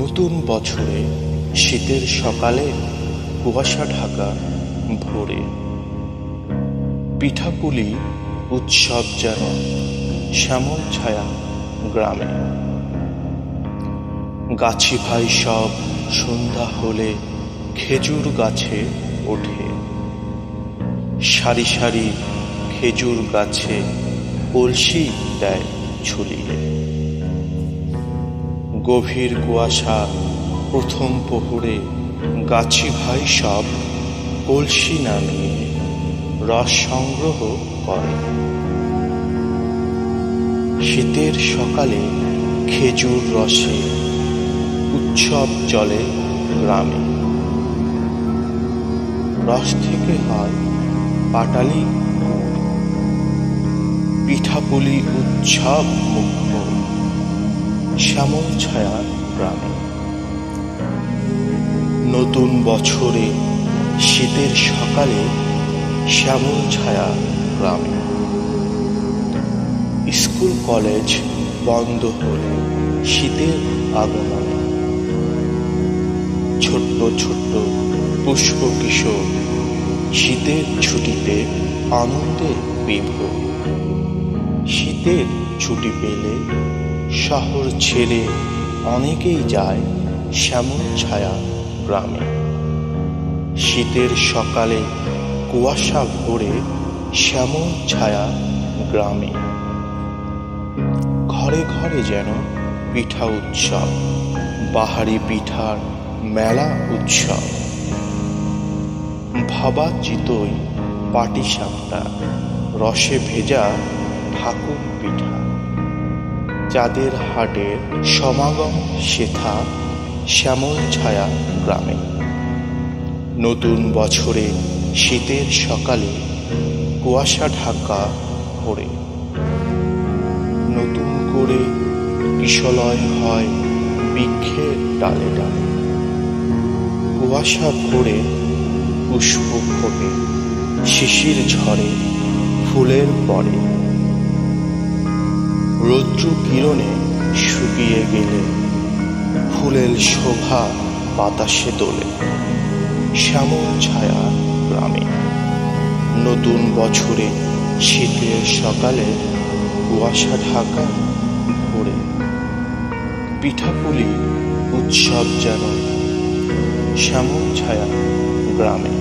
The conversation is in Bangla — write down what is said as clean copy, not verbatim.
নতুন বছরে শীতের সকালে কুয়াশা ঢাকা ভোরে পিঠাপুলি উৎসব যেন শ্যামল ছায়া গ্রামে। গাছি ভাই সব সন্ধ্যা হলে খেজুর গাছে ওঠে, সারি সারি খেজুর গাছে কলসি দেয় ঝুলিয়ে। গভীর কুয়াশা প্রথম প্রহরে গাছি ভাই সব কলসি নামিয়ে রস সংগ্রহ করে। শীতের সকালে খেজুর রসে উৎসব চলে গ্রামে। রস থেকে হয় পাটালি গুড়, পিঠাপুলি উৎসব মুখ্য শ্যামল ছায়া গ্রামে। নতুন বছরে শীতের সকালে শ্যামল ছায়া গ্রামে। স্কুল কলেজ বন্ধ হলে শীতের আগমনে ছোট্ট ছোট্ট পুষ্প কিশোর শীতের ছুটিতে আনন্দে বিভোর। শীতের ছুটি পেলে শহর ছেড়ে অনেকেই যায় শ্যামল ছায়া গ্রামে। শীতের সকালে কুয়াশা ভরে শ্যামল ছায়া গ্রামে। ঘরে ঘরে যেন পিঠা উৎসব, বাহারি পিঠার মেলা উৎসব। ভাবা চিতই পাটিসাপটা, রসে ভেজা ঠাকুর পিঠা। চাঁদের হাটের সমাগম সেথা শ্যামল ছায়া গ্রামে। নতুন বছরে শীতের সকালে কুয়াশা ঢাকা ভোরে নতুন করে কিশলয় হয় বৃক্ষের ডালে ডালে। কুয়াশা ভরে পুষ্প ফোটে, শিশির ঝরে ফুলের পরে। রৌদ্র কিরণে শুকিয়ে গেলে ফুলের শোভা বাতাসে দোলে শ্যামল ছায়া গ্রামে। নতুন বছরে শীতের সকালে কুয়াশা ঢাকা ভোরে পিঠাপুলি উৎসব যেন শ্যামল ছায়া গ্রামে।